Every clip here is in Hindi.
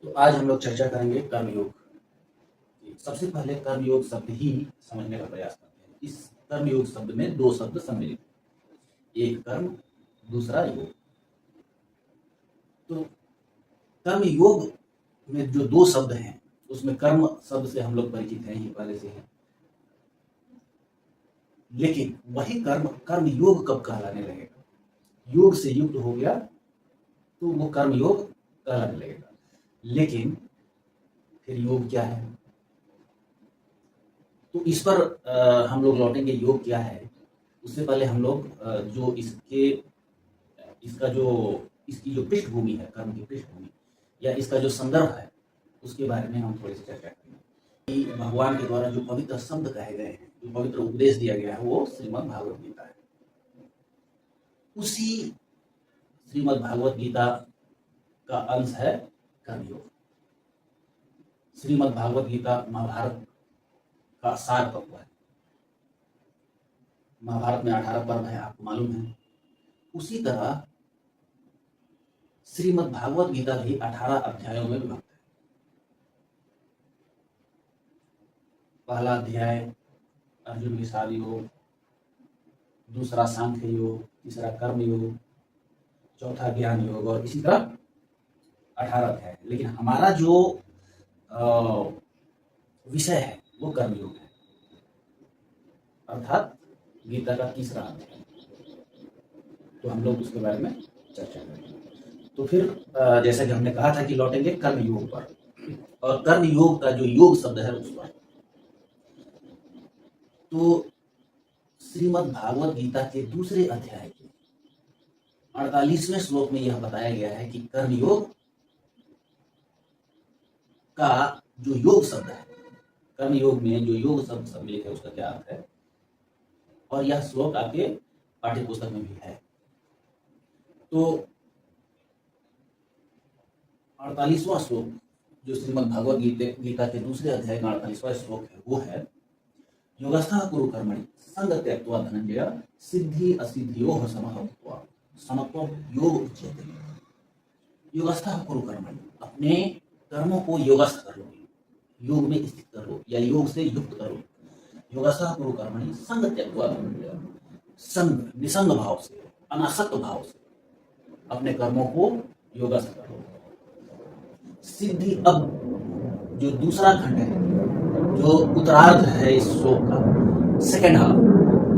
तो आज हम लोग चर्चा करेंगे कर्मयोग। सबसे पहले कर्मयोग शब्द ही समझने का प्रयास करते हैं। इस कर्मयोग शब्द में दो शब्द सम्मिलित, एक कर्म, दूसरा योग। तो कर्मयोग में जो दो शब्द हैं, उसमें कर्म शब्द से हम लोग परिचित हैं ही पहले से हैं, लेकिन वही कर्म कर्म योग कब कहलाने लगेगा? योग से युक्त हो गया तो वो कर्म योग कहलाने लगेगा। लेकिन फिर योग क्या है? तो इस पर हम लोग लौटेंगे। योग क्या है उससे पहले हम लोग जो इसकी जो पृष्ठभूमि है, कर्म की पृष्ठभूमि या इसका जो संदर्भ है, उसके बारे में हम थोड़ी सी चर्चा करेंगे कि भगवान के द्वारा जो पवित्र शब्द कहे गए हैं, जो पवित्र उपदेश दिया गया है, वो श्रीमद् भागवत गीता है। उसी श्रीमद् भागवत गीता का अंश है कर्मयोग। श्रीमद् भागवत गीता महाभारत का सार तत्व है। महाभारत में 18 पर्व है, आपको मालूम है। उसी तरह श्रीमद् भागवत गीता भी 18 अध्यायों में विभक्त है। पहला अध्याय अर्जुन विषाद योग, दूसरा सांख्य योग, तीसरा कर्म योग, चौथा ज्ञान योग, और इसी तरह 18 अध्याय। लेकिन हमारा जो विषय है वो कर्म योग है, अर्थात गीता का तीसरा अध्याय। तो हम लोग उसके बारे में चर्चा करेंगे। तो फिर जैसा कि हमने कहा था कि लौटेंगे कर्म योग पर, और कर्म योग का जो योग शब्द है उस पर। तो श्रीमद् भागवत गीता के दूसरे अध्याय के 48वें श्लोक में यह बताया गया है कि कर्म योग का जो योग शब्द है, कर्म योग में जो योग शब्द सम्मिलित है, उसका क्या अर्थ है। और यह श्लोक आपके पाठ्य पुस्तक में भी है। तो 48वां श्लोक जो श्रीमद् भागवत गीता के दूसरे अध्याय का 48वां श्लोक है, वो है योगस्थः कुरु कर्मणि संग त्यक्त्वा धनंजय सिद्धि असिद्धियोः समः भूत्वा समत्वं योग उच्यते। योगस्थः कुरु कर्मणि, अपने कर्मों को योगस्थ कर लो, योग में स्थित कर लो या योग से युक्त करो। योगस्थः कुरु कर्मणि संग त्यक्त्वा धनंजय, संग निसंग भाव से, अनासक्त भाव से अपने कर्मों को योगस्थ करो। सिद्धि, अब जो दूसरा खंड है, जो उत्तरार्ध है इस श्लोक का, सेकंड हाफ,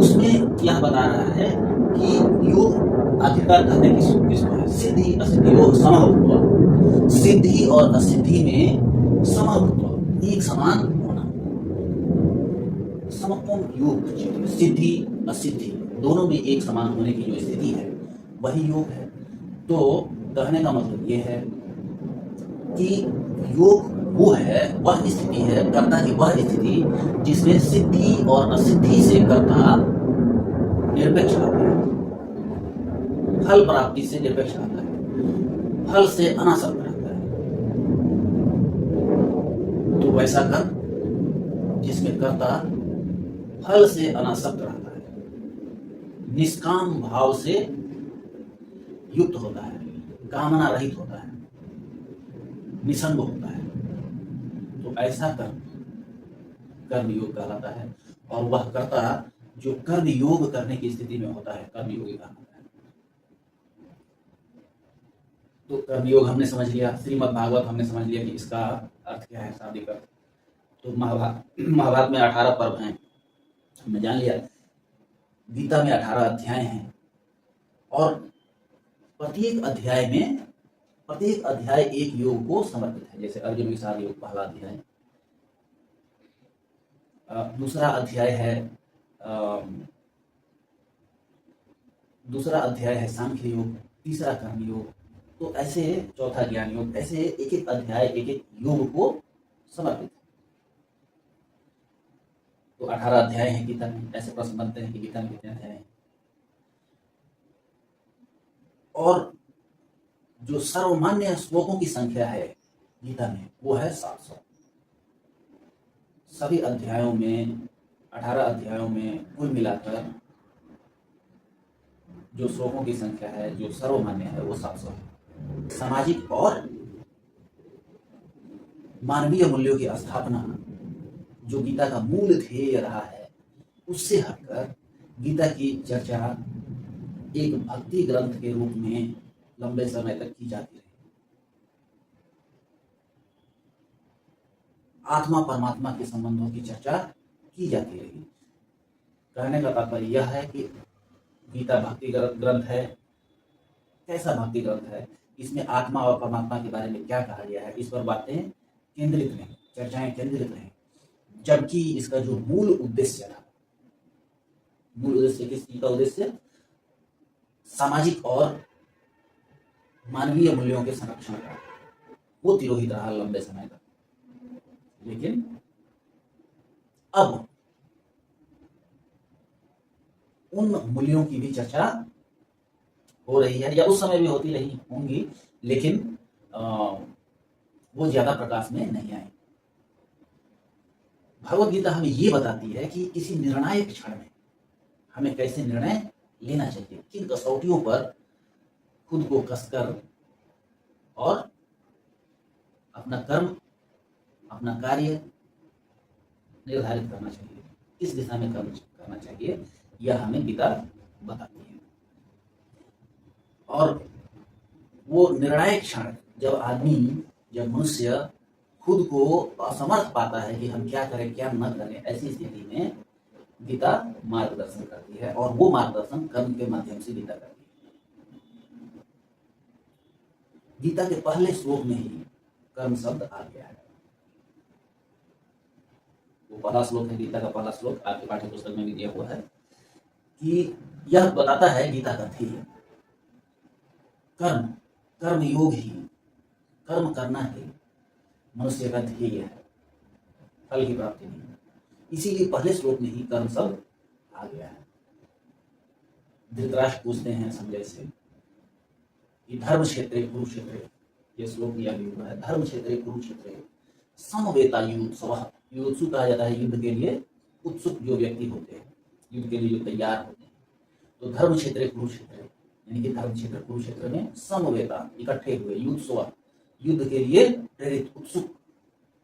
उसमें यह बता रहा है कि योग आखिरकार करने किसको है। सिद्धि असिद्धियोः समः भूत्वा, सिद्धि और असिद्धि में समः भूत्वा, एक समान होना, समत्वं योग। सिद्धि असिद्धि दोनों में एक समान होने की जो स्थिति है वही योग है। तो कहने का मतलब ये है कि योग वो है, वह स्थिति है, कर्ता की वह स्थिति जिसमें सिद्धि और असिद्धि से कर्ता निरपेक्ष रहता है, फल प्राप्ति से निरपेक्ष रहता है, फल से अनासक्त रहता है। तो वैसा कर्म जिसमें कर्ता फल से अनासक्त रहता है, निष्काम भाव से युक्त होता है, कामना रहित होता है, निसंग होता है, तो ऐसा कर्म योग कहलाता है। और वह कर्ता जो कर्म योग करने की स्थिति में होता है, कर्म योगी कहलाता है। तो कर्म योग हमने समझ लिया, श्रीमद् भागवत हमने समझ लिया कि इसका अर्थ क्या है, शाब्दिक अर्थ। तो महाभारत में 18 पर्व हैं, हमने जान लिया। गीता में 18 अध्याय हैं, और प्रत्येक अध्याय एक योग को समर्पित है। जैसे अर्जुन विषाद योग पहला अध्याय, दूसरा अध्याय है सांख्य योग, तीसरा कर्म योग, तो ऐसे चौथा ज्ञान योग, ऐसे एक एक अध्याय एक एक योग को समर्पित है। तो 18 अध्याय हैं गीता में। ऐसे प्रश्न बनते हैं कि गीता में कितने अध्याय हैं। और जो सर्वमान्य श्लोकों की संख्या है गीता में वो है 700। सभी अध्यायों में, 18 अध्यायों में कुल मिलाकर जो श्लोकों की संख्या है जो सर्वमान्य है वो 700 है। सामाजिक और मानवीय मूल्यों की स्थापना जो गीता का मूल ध्येय रहा है, उससे हटकर गीता की चर्चा एक भक्ति ग्रंथ के रूप में लंबे समय तक की जाती रही। आत्मा परमात्मा के संबंधों की चर्चा की जाती रही। कहने का तात्पर्य यह है कि गीता भक्ति ग्रंथ है। कैसा भक्ति ग्रंथ है? इसमें आत्मा और परमात्मा के बारे में क्या कहा गया है, इस पर बातें केंद्रित नहीं, चर्चाएं केंद्रित नहीं। जबकि इसका जो मूल उद्देश्य था, मूल उद्देश्य किस चीज का उद्देश्य? सामाजिक और मानवीय मूल्यों के संरक्षण का, वो तिरोहित रहा लंबे समय तक। लेकिन अब उन मूल्यों की भी चर्चा हो रही है, या उस समय भी होती रही होंगी, लेकिन वो ज्यादा प्रकाश में नहीं आए। भगवत गीता हमें ये बताती है कि किसी निर्णायक क्षण में हमें कैसे निर्णय लेना चाहिए, किन कसौटियों पर खुद को कसकर और अपना कर्म, अपना कार्य निर्धारित करना चाहिए, किस दिशा में कर्म करना चाहिए, यह हमें गीता बताती है। और वो निर्णायक क्षण जब मनुष्य खुद को असमर्थ पाता है कि हम क्या करें क्या न करें, ऐसी स्थिति में गीता मार्गदर्शन करती है, और वो मार्गदर्शन कर्म के माध्यम से गीता करती है। गीता के पहले श्लोक में ही कर्म शब्द आ गया है। वो पहला श्लोक है, गीता का पहला श्लोक आपके पाठ्य पुस्तक में भी दिया हुआ है कि यह बताता है गीता का ध्येय, कर्म योग ही, कर्म करना ही मनुष्य का ध्येय है, फल की प्राप्ति नहीं। इसीलिए पहले श्लोक में ही कर्म शब्द आ गया है। धृतराष्ट्र पूछते हैं संजय से कि धर्म क्षेत्रे कुरुक्षेत्रे, ये श्लोक दिया हुआ है, धर्म क्षेत्रे कुरुक्षेत्रे समवेता युत्सवः। युत्सु कहा जाता है युद्ध के लिए उत्सुक जो व्यक्ति होते हैं, युद्ध के लिए जो तैयार होते हैं। तो धर्म क्षेत्रे कुरुक्षेत्रे यानी कि धर्म क्षेत्र कुरुक्षेत्र में समवेता इकट्ठे हुए, युत्सवः युद्ध के लिए प्रेरित उत्सुक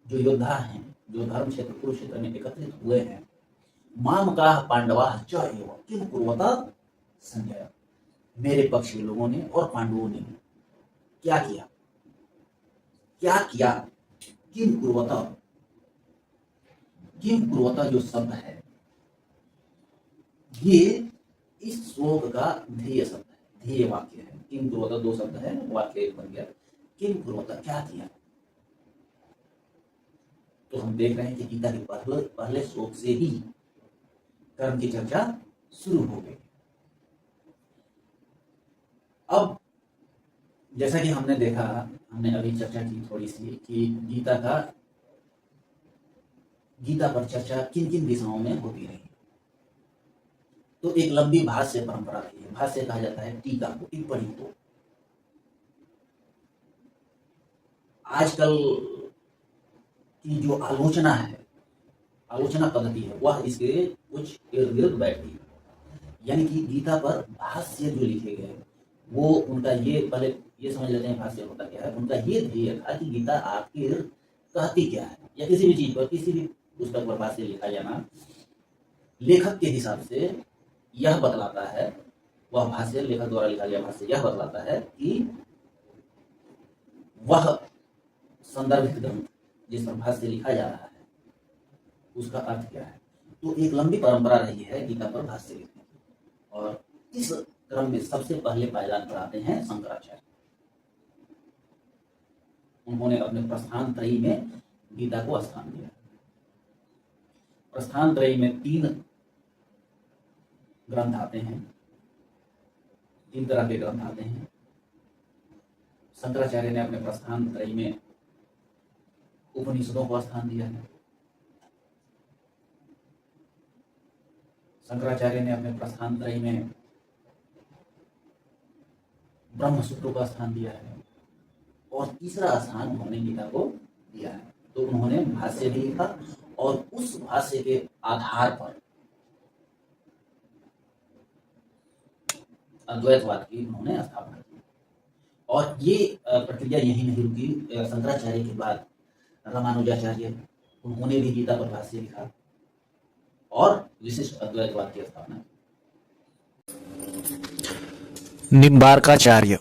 जो योद्धा हैं, जो धर्म क्षेत्र कुरुक्षेत्र में एकत्रित हुए हैं। मामकाः पांडवाः च एव किम कुर्वता संजय, मेरे पक्ष के लोगों ने और पांडवों ने क्या किया, किम कुर्वता जो शब्द है, ये इस श्लोक का ध्येय शब्द है, ध्येय वाक्य है। किम कुर्वता दो शब्द है, वाक्य एक बन गया। किम कुर्वता क्या किया? तो हम देख रहे हैं कि गीता के पहले श्लोक से ही कर्म की चर्चा शुरू हो गई। अब जैसा कि हमने देखा, हमने अभी चर्चा की थोड़ी सी कि गीता पर चर्चा किन किन दिशाओं में होती रही। तो एक लंबी भाष्य परंपरा रही है। भाष्य कहा जाता है टीका को, टिप्पणी को। आजकल की जो आलोचना है, आलोचना पद्धति है, वह इसके कुछ इर्द गिर्द बैठती है। यानी कि गीता पर भाष्य जो लिखे गए, वो उनका ये, पहले ये समझ लेते हैं भाष्य होता क्या है। उनका ये ध्येय था कि गीता आखिर कहती क्या है, या किसी भी चीज पर, किसी भी पुस्तक पर भाष्य लिखा जाना लेखक के हिसाब से यह बतलाता है, वह भाष्य लेखक द्वारा लिखा गया भाष्य यह बतलाता है कि वह संदर्भित ग्रंथ जिस पर भाष्य लिखा जा रहा है उसका अर्थ क्या है। तो एक लंबी परंपरा रही है गीता पर भाष्य लिखने की, और इस क्रम में सबसे पहले पायदान पर आते हैं शंकराचार्य। उन्होंने अपने प्रस्थान त्रयी में गीता को स्थान दिया। प्रस्थान त्रयी में 3 ग्रंथ आते हैं, 3 तरह के ग्रंथ आते हैं। शंकराचार्य ने अपने प्रस्थान त्रयी में उपनिषदों को स्थान दिया है। शंकराचार्य ने अपने प्रस्थान त्रयी में ब्रह्म सूत्रों का स्थान दिया है, और तीसरा स्थान उन्होंने गीता को दिया है। तो उन्होंने भाष्य भी लिखा, और उस भाष्य के आधार पर अद्वैतवाद की उन्होंने स्थापना की। और ये प्रक्रिया यही नहीं रुकी। शंकराचार्य के बाद रामानुजाचार्य, उन्होंने भी गीता पर भाष्य लिखा और विशिष्ट अद्वैतवाद की स्थापना की। निम्बार्काचार्य,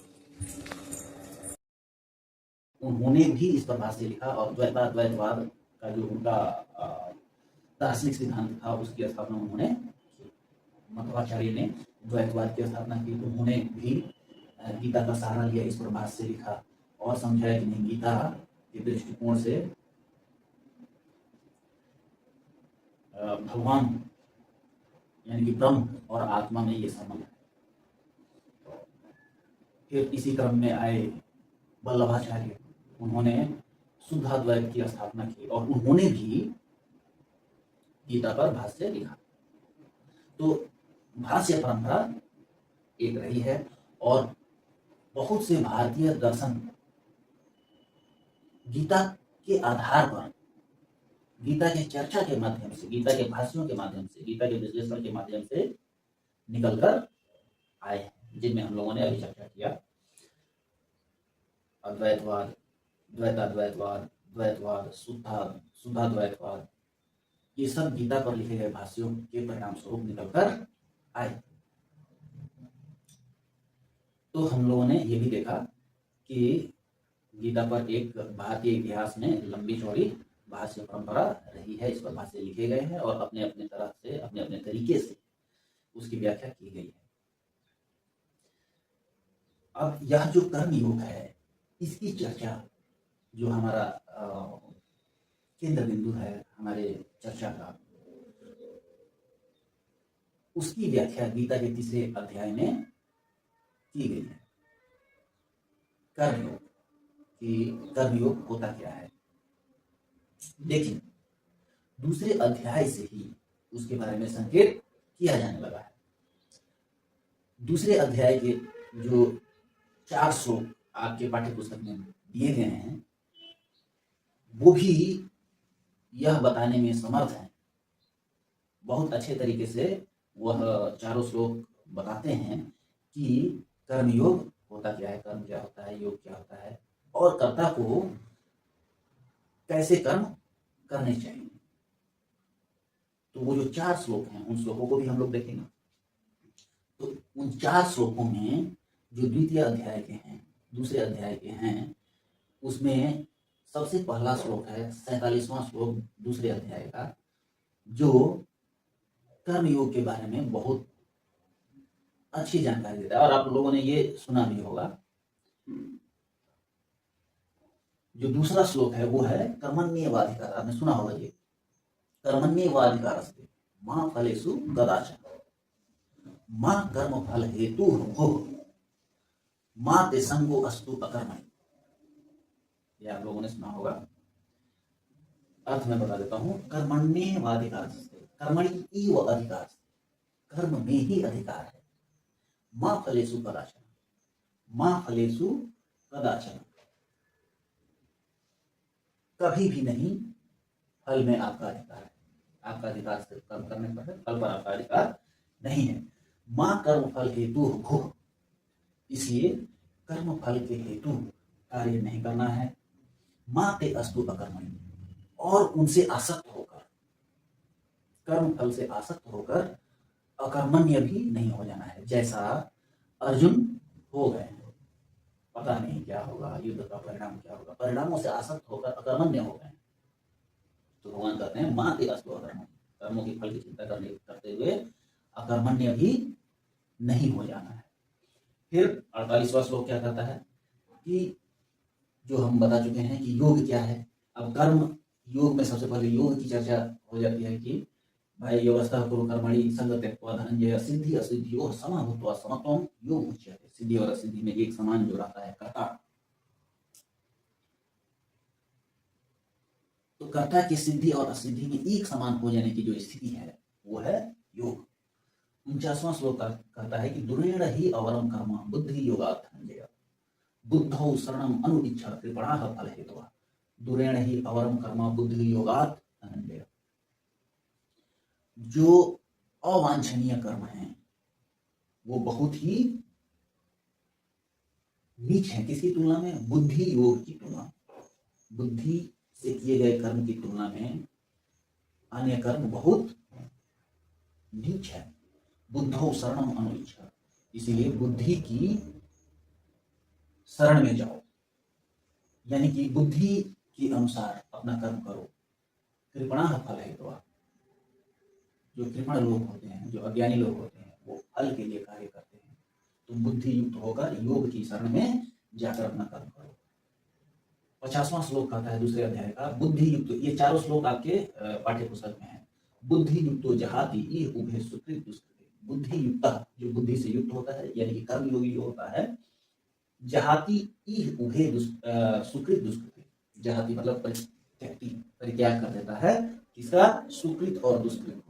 उन्होंने भी इस पर भाष्य लिखा और द्वैतवाद का जो उनका दार्शनिक सिद्धांत था उसकी स्थापना उन्होंने की। मध्वाचार्य ने द्वैतवाद की स्थापना की, उन्होंने भी गीता का सहारा लिया, इस पर भाष्य लिखा और समझाया कि नहीं, गीता के दृष्टिकोण से भगवान यानी कि ब्रह्म और आत्मा में ये संबंध है। फिर इसी क्रम में आए वल्लभाचार्य, उन्होंने शुद्धाद्वैत की स्थापना की और उन्होंने भी गीता पर भाष्य लिखा। तो भाष्य परंपरा एक रही है और बहुत से भारतीय दर्शन गीता के आधार पर, गीता के चर्चा के माध्यम से, गीता के भाष्यों के माध्यम से, गीता के विश्लेषण के माध्यम से निकलकर आए हैं, जिनमें हम लोगों ने अभी चर्चा किया। अद्वैतवाद, द्वैताद्वैतवाद, द्वैतवाद, शुद्धाद्वैतवाद, ये सब गीता पर लिखे गए भाष्यों के परिणाम स्वरूप निकलकर आए। तो हम लोगों ने ये भी देखा कि गीता पर एक भारतीय इतिहास में लंबी चौड़ी भाष्य परंपरा रही है, इस पर भाष्य लिखे गए हैं और अपने अपने तरह से, अपने अपने तरीके से उसकी व्याख्या की गई है। अब यह जो कर्म योग है, इसकी चर्चा जो हमारा केंद्र बिंदु है हमारे चर्चा का, उसकी व्याख्या गीता के 3 अध्याय में की गई है। कर्मयोग, कि कर्मयोग होता क्या है। लेकिन दूसरे अध्याय से ही उसके बारे में संकेत किया जाने लगा है। दूसरे अध्याय के जो 4 श्लोक आपके पाठ्य पुस्तक में दिए गए हैं, वो भी यह बताने में समर्थ है, बहुत अच्छे तरीके से वह 4 श्लोक बताते हैं कि कर्मयोग होता क्या है, कर्म क्या होता है, योग क्या होता है और कर्ता को कैसे कर्म करने चाहिए। तो वो जो 4 श्लोक हैं, उन श्लोकों को भी हम लोग देखेंगे। तो उन 4 श्लोकों में जो द्वितीय अध्याय के हैं, दूसरे अध्याय के हैं, उसमें सबसे पहला श्लोक है 47वां श्लोक दूसरे अध्याय का, जो कर्मयोग के बारे में बहुत अच्छी जानकारी देता है। और आप लोगों ने ये सुना भी होगा, जो दूसरा श्लोक है वो है कर्मण्येवाधिकार। आपने सुना होगा ये, कर्मण्येवाधिकारस्ते मा फलेषु कदाचन मा कर्म फल हेतु भोः मा ते संगो अस्तु अकर्मणि। ये आप लोगों ने सुना होगा। अर्थ में बता देता हूँ। कर्मण्येवाधिकारस्ते, कर्मणि एव अधिकार, कर्म में ही अधिकार है। मा फलेषु कदाचन, मा फलेषु कदाचन, कभी भी नहीं फल में आपका अधिकार है। आपका अधिकार सिर्फ कर्म करने पर है, फल पर आपका अधिकार नहीं है। माँ कर्म फल हेतु भोः, इसलिए कर्म फल के हेतु कार्य नहीं करना है। माँ ते अस्तु अकर्मणि, और उनसे आसक्त होकर, कर्म फल से आसक्त होकर अकर्मण्य भी नहीं हो जाना है। जैसा अर्जुन हो गए, पता नहीं क्या होगा, युद्ध का परिणाम क्या होगा, परिणामों से आसक्त होकर अकर्मण्य हो गए, तो भगवान कहते हैं माँ ते अस्तु अकर्मण्य, कर्मों के फल की चिंता करते हुए अकर्मण्य भी नहीं हो जाना है। फिर 48वां श्लोक क्या कहता है कि जो हम बता चुके हैं कि योग क्या है। अब कर्म योग में सबसे पहले योग की चर्चा हो जाती है कि भाई योगस्थः कुरु कर्मणि संगं त्यक्त्वा धनंजय सिद्धि असिद्धियोः समभूत्वा समत्वं योग उच्यते। सिद्धि और असिद्धि में एक समान जो रहता है कर्ता, तो कर्ता की सिद्धि और असिद्धि में एक समान हो जाने की जो स्थिति है वो है योग। 49वां श्लोक कहता है कि दुरेण ही अवरम कर्म बुद्धि योगात् धनंजय बुद्धौ शरणम अनुइच्छा कृपणाः फल हेतुः। दुरेण ही अवरम कर्म बुद्धि योगात् धनंजय, जो अवांछनीय कर्म है वो बहुत ही नीच है। किसकी तुलना में? बुद्धि योग की तुलना। बुद्धि से किए गए कर्म की तुलना में अन्य कर्म बहुत नीच है। बुद्धो शरणम अनुच्छा, इसीलिए बुद्धि की शरण में जाओ, यानी कि बुद्धि के अनुसार अपना कर्म करो। कृपणा फल है तो जो कृपण लोग होते हैं, जो अज्ञानी लोग होते हैं, वो फल के लिए कार्य करते हैं। तो बुद्धि युक्त होकर योग की शरण में जाकर अपना कर्म करो। 50वां श्लोक कहता है दूसरे अध्याय का, बुद्धि युक्त, ये चारों श्लोक आपके पाठ्य पुस्तक में है। बुद्धि युक्तो जहाति इह उभे सुकृत दुष्कृत, बुद्धि युक्त जो बुद्धि से युक्त होता है, यानी कि कर्म योगी जो होता है, जहाति इह उभे सुकृत दुष्कृत, जहाति मतलब परित्याग कर देता है, किसका? सुकृत और दुष्कृत को।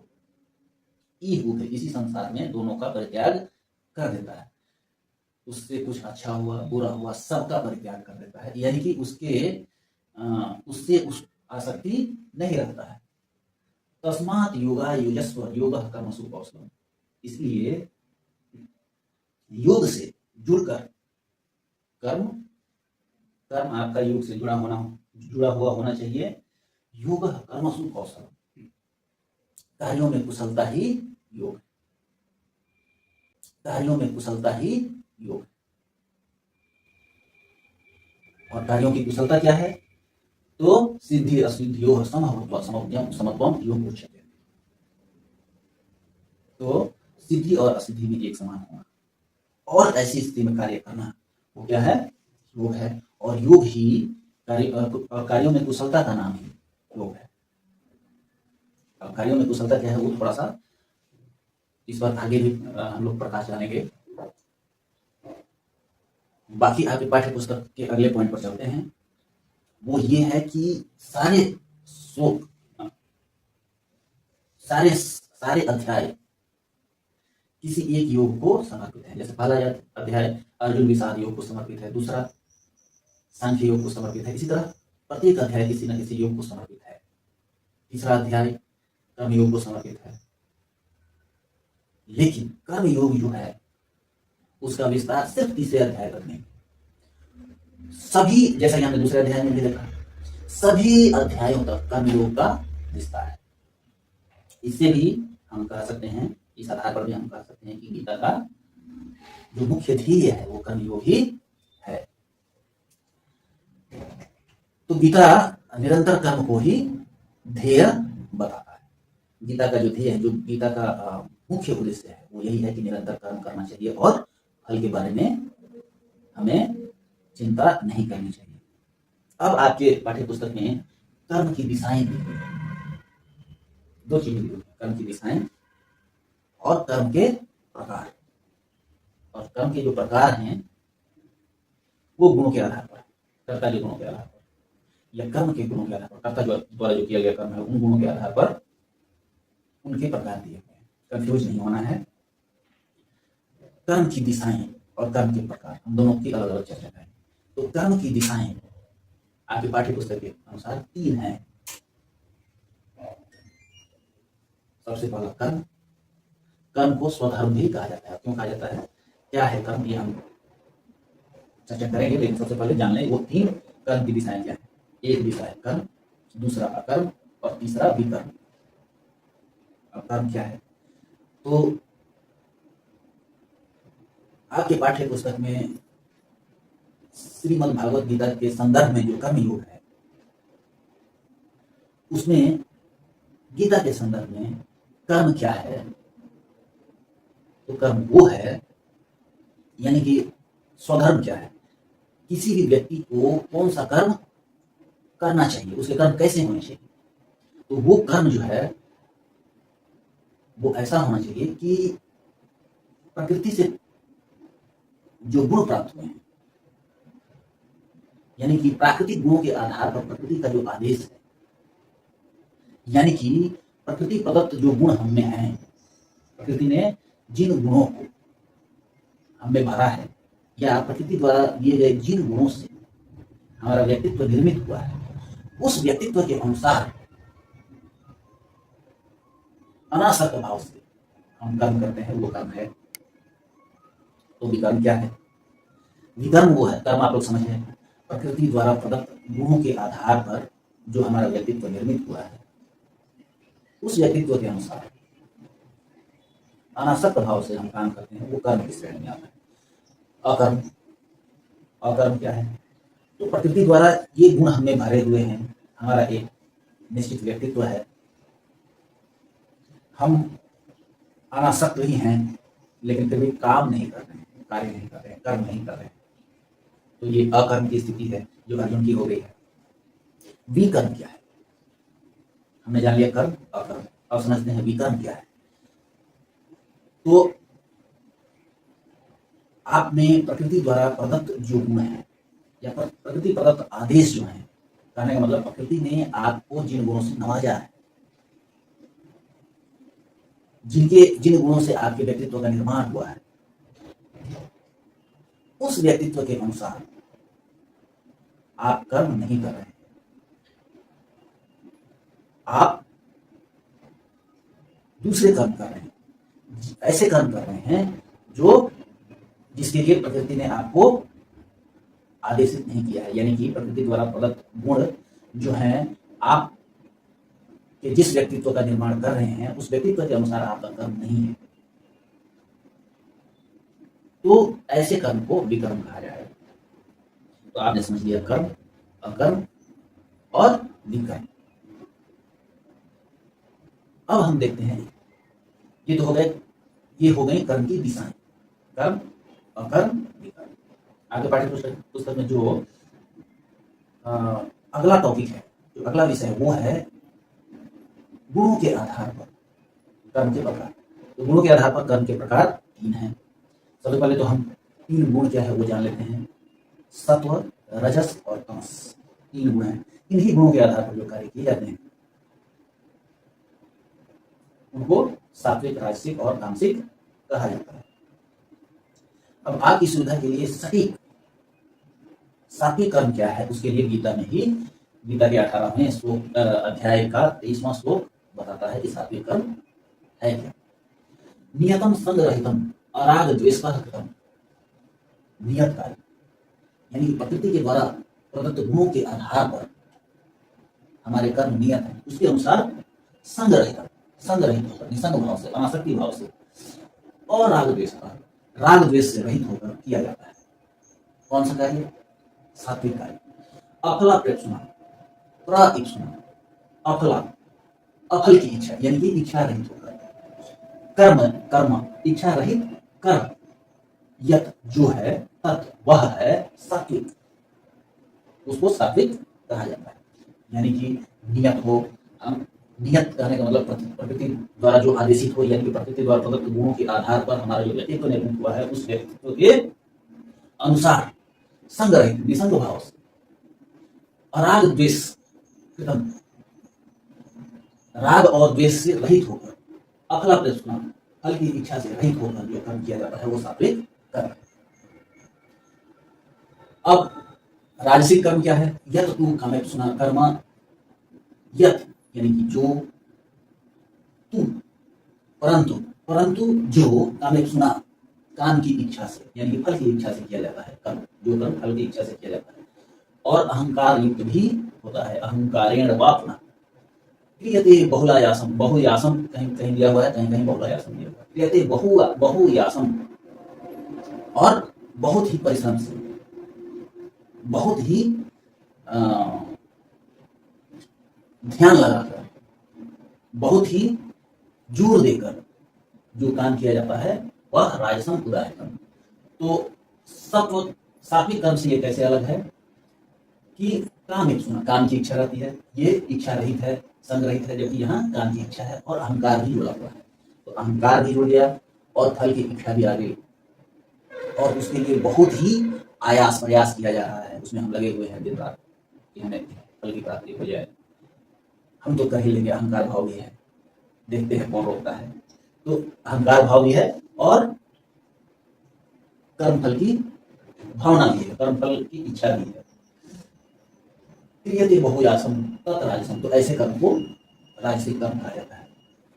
इह उभे, इसी संसार में दोनों का परित्याग कर देता है। उससे कुछ अच्छा हुआ बुरा हुआ सबका परित्याग कर देता है, यानी कि उससे उस आसक्ति नहीं रखता है। तस्मात् योगा युजस्व योगः कर्मसु कौशलम, इसलिए योग से जुड़कर कर्म आपका योग से जुड़ा हुआ होना चाहिए। योगः कर्मसु कौशलम, कार्यों में कुशलता ही योग, कार्यों में कुशलता ही योग। और कार्यों की कुशलता क्या है? तो सिद्धि असिद्धियोः समत्वम योग उच्यते। तो सिद्धि और असिद्धि भी एक समान होना और ऐसी स्थिति में कार्य करना, वो क्या है? योग है। और योग ही कार्यों में कुशलता का नाम ही योग है। अब कार्यों में कुशलता क्या है वो थोड़ा सा इस बार आगे भी हम लोग प्रकाश डालेंगे। बाकी आपके पाठ्य पुस्तक के अगले पॉइंट पर चलते हैं। वो ये है कि सारे श्लोक, सारे अध्याय किसी एक योग को समर्पित है। जैसे पहला अध्याय अर्जुन विषाद योग को समर्पित है, दूसरा सांख्य योग को समर्पित है, इसी तरह प्रत्येक अध्याय किसी न किसी योग को समर्पित है। तीसरा अध्याय कर्म योग को समर्पित है। लेकिन कर्म योग जो है उसका विस्तार सिर्फ तीसरे अध्याय तक नहीं, सभी, जैसा कि हमने दूसरे अध्याय में भी देखा, सभी अध्यायों तक कर्म योग का विस्तार है। इससे भी हम कह सकते हैं, इस आधार पर भी हम कह सकते हैं कि गीता का जो मुख्य ध्येय है वो कर्म योग ही है। तो गीता निरंतर कर्म को ही ध्येय बताता है। गीता का जो ध्येय है, जो गीता का मुख्य उद्देश्य है, वो यही है कि निरंतर कर्म करना चाहिए और फल के बारे में हमें चिंता नहीं करनी चाहिए। अब आपके पाठ्य पुस्तक में कर्म की दिशाएं दी हुई है, दो चीजें दी हुई है, कर्म की दिशाएं और कर्म के प्रकार। और कर्म के जो प्रकार हैं वो गुणों के आधार पर, कर्ता के गुणों के आधार पर या कर्म के गुणों के आधार पर, कर्ता द्वारा जो किया गया कर्म है उन गुणों के आधार पर उनके प्रकार दिए गए हैं। कंफ्यूज नहीं होना है। कर्म की दिशाएं और कर्म के प्रकार, हम दोनों की अलग अलग चर्चा करेंगे। तो कर्म की दिशाएं आपके पाठ्य पुस्तक के अनुसार 3 हैं। सबसे पहला कर्म को स्वधर्म भी कहा जाता है। क्यों कहा जाता है, क्या है कर्म, ये हम चर्चा करेंगे। लेकिन सबसे पहले जान लें वो 3 कर्म की दिशाएं क्या है। एक दिशा है कर्म, दूसरा अकर्म और तीसरा विकर्म। अब कर्म क्या है, तो आपके पाठ्य पुस्तक में श्रीमद् भागवत गीता के संदर्भ में जो कर्म योग है, उसमें गीता के संदर्भ में कर्म क्या है, तो कर्म वो है, यानी कि स्वधर्म क्या है, किसी भी व्यक्ति को कौन सा कर्म करना चाहिए, उसके कर्म कैसे होने चाहिए। तो वो कर्म जो है वो ऐसा होना चाहिए कि प्रकृति से जो गुण प्राप्त हुए हैं, यानी कि प्राकृतिक गुणों के आधार पर प्रकृति का जो आदेश है, यानी कि प्रकृति प्रदत्त जो गुण हम में हैं, प्रकृति ने जिन गुणों को हम में भरा है या प्रकृति द्वारा दिए गए जिन गुणों से हमारा व्यक्तित्व निर्मित हुआ है, उस व्यक्तित्व के अनुसार अनासक्त भाव से हम कर्म करते हैं, वो कर्म है। तो विकर्म क्या है, विकर्म वो है, कर्म आप लोग समझ रहे हैं, प्रकृति द्वारा प्रदत्त गुणों के आधार पर जो हमारा व्यक्तित्व निर्मित हुआ है, उस व्यक्तित्व के अनुसार अनासक्त भाव से हम काम करते हैं, वो कर्म की श्रेणी में आता है। अकर्म, अकर्म क्या है? तो प्रकृति द्वारा ये गुण हमें भरे हुए हैं, हमारा एक निश्चित व्यक्तित्व है, हम अनासक्त ही हैं, लेकिन फिर भी काम नहीं कर रहे हैं, कार्य नहीं कर रहे हैं, कर्म नहीं कर रहे हैं, तो ये अकर्म की स्थिति है जो अर्जुन की हो गई है। विकर्म क्या है? हमने जान लिया कर्म अकर्म, अब समझते हैं विकर्म क्या है। तो आप में प्रकृति द्वारा प्रदत्त जो गुण है या प्रकृति प्रदत्त आदेश जो है, कहने का मतलब प्रकृति ने आपको जिन गुणों से नवाजा है, जिन गुणों से आपके व्यक्तित्व का निर्माण हुआ है, उस व्यक्तित्व के अनुसार आप कर्म नहीं कर रहे हैं, आप दूसरे कर्म कर रहे हैं, ऐसे कर्म कर रहे हैं जो जिसके लिए प्रकृति ने आपको आदेशित नहीं किया है। यानी कि प्रकृति द्वारा प्रदत्त गुण जो हैं, आप के जिस व्यक्तित्व का निर्माण कर रहे हैं, उस व्यक्तित्व के अनुसार आपका कर्म नहीं है, तो ऐसे कर्म को विकर्म कहा जाएगा। तो आपने समझ लिया कर्म, अकर्म और विकर्म। अब हम देखते हैं, ये तो हो गए, ये हो गई कर्म की दिशाएं, कर्म, अकर्म, विकर्म। आगे पाठ्य पुस्तक में जो अगला टॉपिक है, जो अगला विषय है, वो है गुणों के आधार पर कर्म के प्रकार। तो गुणों के आधार पर कर्म के प्रकार 3 हैं। सबसे पहले तो हम 3 गुण क्या है वो जान लेते हैं। सत्व, रजस और तमस, 3 गुण हैं। इन्हीं गुणों के आधार पर जो कार्य किए जाते हैं उनको सात्विक, राजसिक और तामसिक कहा जाता है। अब आपकी सुविधा के लिए सटीक सात्विक कर्म क्या है, उसके लिए गीता में ही, गीता के 18वें श्लोक अध्याय का 23वां श्लोक बताता है कि सात्विक कर्म है क्या। नियतम संगरहितम अराग द्वेषः कृतम। नियत कार्य यानी प्रकृति के द्वारा प्रदत्त गुणों के आधार पर हमारे कर्म नियत है, उसके अनुसार संगरहित होकर, निसंग भाव से, अनासक्ति भाव से, और राग द्वेष से रहित होकर किया जाता है। कौन सा कार्य? सात्विक कार्य। अफला प्रेक्षणा, प्रइक्षणा, अफला, अफल की इच्छा यानी कि इच्छा रहित होकर, कर्म इच्छा रहित कर्म, यत जो है, तत् वह है सात्विक, उसको सात्विक कहा जाता है। यानी कि नियत हो, नियत कहने का मतलब प्रकृति द्वारा जो आदेशित हो, यानी कि प्रकृति द्वारा प्रदत्त गुणों के आधार पर हमारा जो व्यक्तित्व निर्मित हुआ है, उस व्यक्तित्व के अनुसार संगरहित, निसंग भाव से, अराग द्वेष कृतम, राग और द्वेष से रहित होकर, अफला प्रयत्न, फल की इच्छा से रहित होकर जो कर्म किया जाता है वो सात्विक कर्म है। अब राजसिक कर्म क्या है? यत तू कामेप्सुना कर्म, यत यानी कि जो, तू परंतु जो, कामेप्सुना काम की इच्छा से यानी कि फल की इच्छा से किया जाता है कर्म, जो कर्म फल की इच्छा से किया जाता है, और अहंकार युक्त भी होता है। अहंकारेण वापना क्रियते बहुलायासम, बहुयासम कहीं कहीं दिया हुआ है, कहीं कहीं बहुलायासम दिया हुआ है। क्रियते बहुयासम, और बहुत ही परिश्रम से, बहुत ही ध्यान लगाकर, बहुत ही जोर देकर जो काम किया जाता है वह राजसम उदार कर्म। तो सात्विक कर्म से ये कैसे अलग है कि काम की इच्छा रहती है, ये इच्छा रहित है, संग्रहित है, जबकि यहाँ काम की इच्छा है और अहंकार भी जुड़ा हुआ है। तो अहंकार भी जुड़ गया और फल की इच्छा भी आ गई, और उसके लिए बहुत ही प्रयास किया जा रहा है। उसमें हम लगे हुए हैं दिन रात कि हमें फल की प्राप्ति हो जाए। हम तो कर ही लेंगे, अहंकार भाव भी है, देखते हैं कौन रोकता है। तो अहंकार भाव भी है और कर्म फल की भावना भी है, कर्म फल की इच्छा भी है। क्रियते बहुयासम तत् राजसम, तो ऐसे कर्म को राजसिक कर्म कहा जाता है।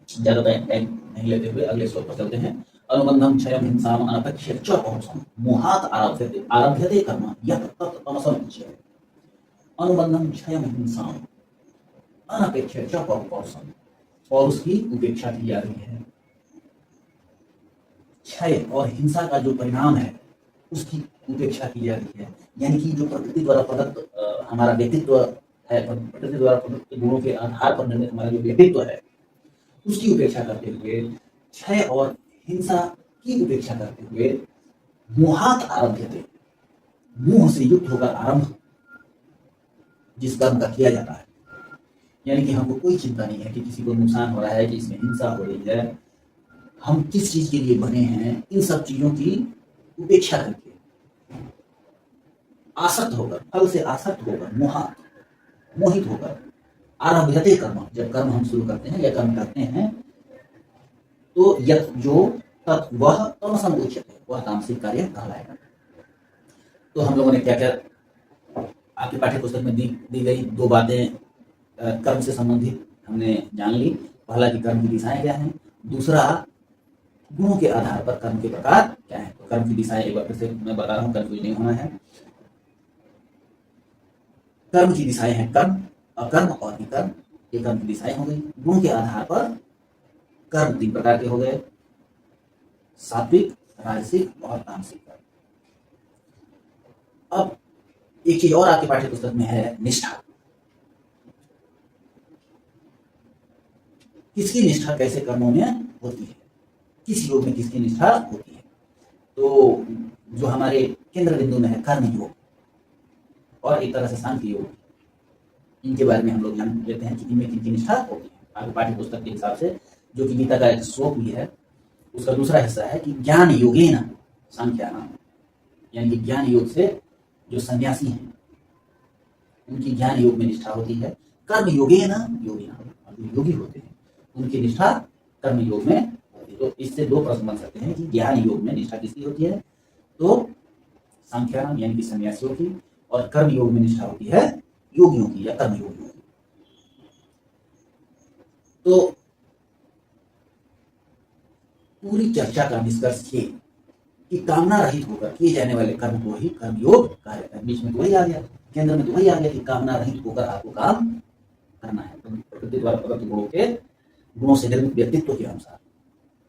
ज्यादा टाइम नहीं लेते हुए अगले श्लोक पर चलते हैं। अनुबंधम क्षयम हिंसाम अनपेक्ष्य च पहुंसम मोहात आरभ्यते कर्म यत् तत् तमसम उच्यते। अनुबंधम क्षयम हिंसाम, अनपेक्षित च पौरुषम, और उसकी उपेक्षा की जा रही है। क्षय और हिंसा का जो परिणाम है उसकी उपेक्षा की जा रही है। यानी कि जो प्रकृति द्वारा प्रदत्त हमारा व्यक्तित्व है, प्रकृति द्वारा प्रदत्त गुणों के आधार पर निर्मित हमारा जो व्यक्तित्व है उसकी उपेक्षा करते हुए, क्षय और हिंसा की उपेक्षा करते हुए, मोहात आरभ्यते, मोह से युक्त होकर आरंभ जिस कर्म का किया जाता है, यानी कि हमको कोई चिंता नहीं है कि किसी को नुकसान हो रहा है, कि इसमें हिंसा हो रही है, हम किस चीज के लिए बने हैं, इन सब चीजों की उपेक्षा करके, आसक्त होकर, फल से आसक्त होकर, मोहित होकर, आरभ्यते कर्म, जब कर्म हम शुरू करते हैं या कर्म करते हैं तो यत जो तत् वह तमसम उच्यते, वह तामसिक कार्य कहलाएगा। तो हम लोगों ने क्या क्या आपके पाठ्य पुस्तक में दी गई दो बातें कर्म से संबंधित हमने जान ली। पहला कि कर्म की दिशाएं क्या हैं, दूसरा गुणों के आधार पर कर्म के प्रकार क्या है। तो कर्म की दिशाएं एक बार फिर से मैं बता रहा हूँ, कंफ्यूज नहीं होना है। कर्म की दिशाएं हैं कर्म, अकर्म और विकर्म, ये कर्म की दिशाएं हो गई। गुणों के आधार पर कर्म 3 प्रकार के हो गए, सात्विक, राजसिक और तामसिक कर्म। अब एक चीज और आपके पाठ्य पुस्तक में है, निष्ठा। किसकी निष्ठा कैसे कर्मों में होती है, किस योग में किसकी निष्ठा होती है। तो जो हमारे केंद्र बिंदु में है कर्म योग और एक तरह से सांख्य योग, इनके बारे में हम लोग जान लेते हैं कि इनमें किनकी निष्ठा होती है। आपके पाठ्य पुस्तक के हिसाब से जो कि गीता का एक श्लोक भी है, उसका दूसरा हिस्सा है कि ज्ञान योगेन सांख्यानाम, यानी कि ज्ञान योग से जो सन्यासी हैं उनकी ज्ञान योग में निष्ठा होती है। कर्म योगेन योगिना, जो योगी होते हैं उनकी निष्ठा कर्म योग में होती है। तो इससे दो प्रश्न बन सकते हैं कि ज्ञान योग में निष्ठा किसकी होती है, तो सांख्यानाम यानी कि सन्यासियों की, और कर्म योग में निष्ठा होती है योगियों की या कर्म योगियों की। तो पूरी चर्चा का निष्कर्ष ये कि कामना रहित होकर किए जाने वाले कर्म को ही कर्म योग कहा जाता है। बीच में तो वही आ गया, केंद्र में तो वही आ गया कि कामना रहित होकर आपको काम करना है। तो प्रकृति द्वारा प्रदत्त गुणों से निर्मित व्यक्तित्व के अनुसार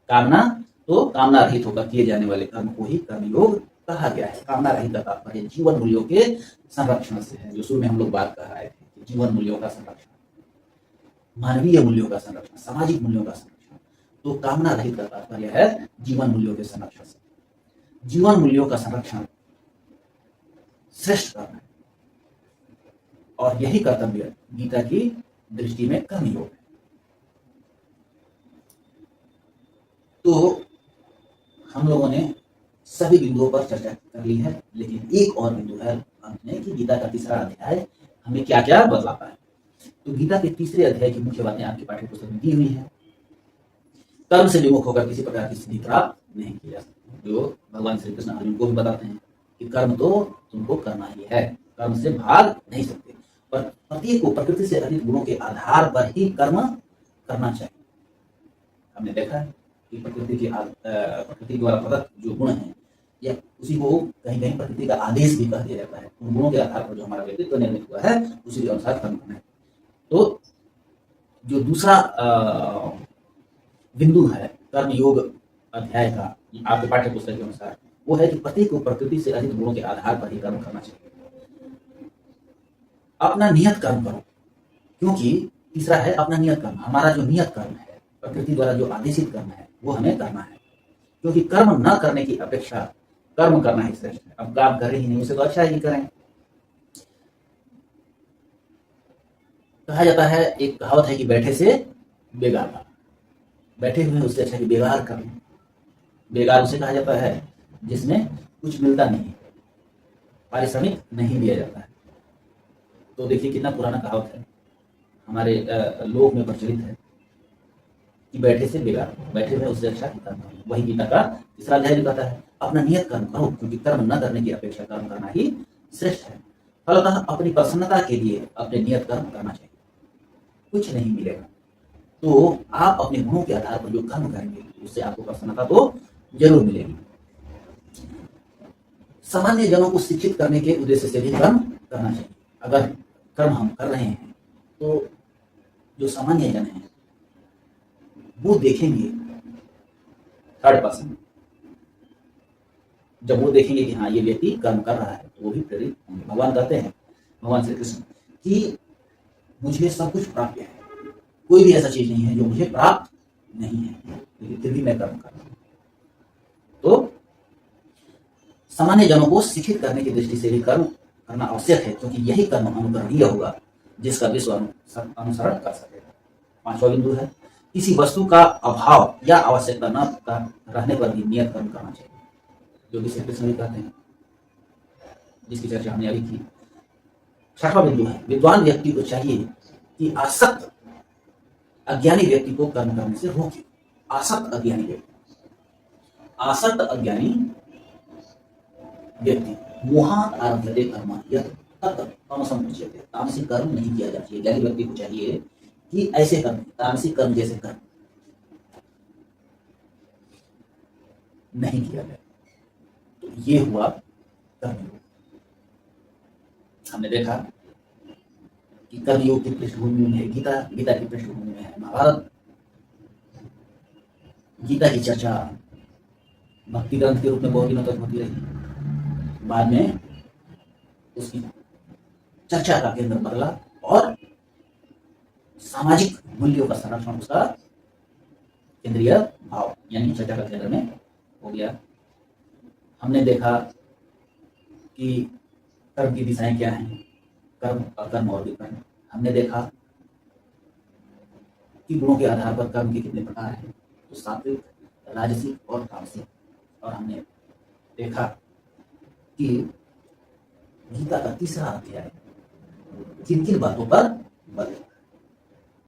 कामना, तो कामना रहित होकर किए जाने वाले कर्म को ही कर्म योग कहा गया है। कामना रहित का तात्पर्य जीवन मूल्यों के संरक्षण से है, जो शुरू में हम लोग बात कर रहे थे कि जीवन मूल्यों का संरक्षण, मानवीय मूल्यों का संरक्षण, सामाजिक मूल्यों का संरक्षण। तो कामना रहित का तात्पर्य है जीवन मूल्यों के संरक्षण से। जीवन मूल्यों का संरक्षण श्रेष्ठ कर्म है और यही कर्तव्य गीता की दृष्टि में कर्म योग है। तो हम लोगों ने सभी बिंदुओं पर चर्चा कर ली है, लेकिन एक और बिंदु है अंत में कि गीता का तीसरा अध्याय हमें क्या क्या बतलाता है। तो गीता के तीसरे अध्याय की मुख्य बातें आपकी पाठ्य पुस्तक में दी हुई है। कर्म से विमुख होकर किसी प्रकार की सिद्धि प्राप्त नहीं की जा सकती, जो भगवान श्री कृष्ण अर्जुन को भी बताते हैं कि कर्म तो तुमको करना ही है, कर्म से भाग नहीं सकते। पर प्रत्येक को प्रकृति से अधिक गुणों के आधार पर ही कर्म करना चाहिए। हमने देखा है कि प्रकृति द्वारा प्रदत्त जो गुण है, या उसी को कहीं कहीं प्रकृति का आदेश भी कह दिया जाता है। उन गुणों के आधार पर जो हमारा व्यक्तित्व निर्मित हुआ है उसी के अनुसार कर्म करना है। तो जो दूसरा बिंदु है कर्म योग अध्याय का आपके पाठ्य पुस्तक के अनुसार, वो है कि प्रत्येक को प्रकृति से अधिक गुणों के आधार पर ही कर्म करना चाहिए। अपना नियत कर्म करो, क्योंकि तीसरा है अपना नियत कर्म। हमारा जो नियत कर्म है, प्रकृति द्वारा जो आदेशित कर्म है, वो हमें करना है, क्योंकि कर्म न करने की अपेक्षा कर्म करना ही श्रेष्ठ है। अब काम कर ही नहीं, उसे तो अच्छा ही करें। कहा जाता है, एक कहावत है कि बैठे से बेगार का, बैठे हुए उससे अच्छा कि बेगार कर। बेगार उसे कहा जाता है जिसमें कुछ मिलता नहीं, पारिश्रमिक नहीं दिया जाता है। तो देखिए कितना पुराना कहावत है, हमारे लोक में प्रचलित है कि बैठे से बेगार, बैठे हुए उससे अच्छा कर्म। वही गीता का तीसरा अध्याय भी कहता है अपना नियत कर्म करो, क्योंकि कर्म न करने की अपेक्षा कर्म करना ही श्रेष्ठ है। फलतः अपनी प्रसन्नता के लिए अपने नियत कर्म करना चाहिए, कुछ नहीं मिलेगा। तो आप अपने गुणों के आधार पर जो कर्म करेंगे उससे आपको प्रसन्नता तो जरूर मिलेगी। सामान्य जनों को शिक्षित करने के उद्देश्य से भी कर्म करना चाहिए। अगर कर्म हम कर रहे हैं तो जो सामान्य जन है वो देखेंगे थर्ड पर्सन, जब वो देखेंगे कि हाँ ये व्यक्ति कर्म कर रहा है तो वो भी प्रेरित होंगे। भगवान कहते हैं, भगवान श्री कृष्ण, कि मुझे सब कुछ प्राप्त है, कोई भी ऐसा चीज नहीं है जो मुझे प्राप्त नहीं है, लेकिन फिर भी मैं कर्म कर रहा हूं। तो सामान्य जनों को शिक्षित करने की दृष्टि से भी कर्म करना आवश्यक है, क्योंकि यही कर्म अनुकरणीय होगा जिसका विश्व अनुसरण कर सकेगा। पांचवा बिंदु है, किसी वस्तु का अभाव या आवश्यकता न रहने पर भी नियत कर्म करना चाहिए, जो कि श्री कृष्ण भी कहते हैं, जिसकी चर्चा हमने अभी की। छठवां बिंदु है, विद्वान व्यक्ति को चाहिए कि आसक्त अज्ञानी व्यक्ति को कर्म करने से रोके। आसक्त अज्ञानी व्यक्ति, आसक्त अज्ञानी व्यक्ति मोहात आरभ्यते कर्म यत् तत् तमसं उच्यते। तामसिक कर्म नहीं किया जाना चाहिए। ज्ञानी व्यक्ति को चाहिए कि ऐसे कर्म, तामसिक कर्म जैसे कर्म नहीं किया जाए। तो ये हुआ कर्मयोग। हमने देखा कि कर्मयोग की पृष्ठभूमि में है गीता, गीता की पृष्ठभूमि में है महाभारत। गीता की चर्चा भक्ति ग्रंथ के रूप में बहुत दिनों तक होती रही, बाद में उसकी चर्चा का केंद्र बदला और सामाजिक मूल्यों का संरक्षण उसका केंद्रीय भाव यानी चर्चा का केंद्र में हो गया। हमने देखा कि कर्म की दिशाएं क्या हैं, कर्म, अकर्म और विकर्म। हमने देखा कि गुणों के आधार पर कर्म के कितने प्रकार हैं, तो सात्विक, राजसिक और तामसिक। और हमने देखा कि गीता का तीसरा अध्याय किन किन बातों पर बल है।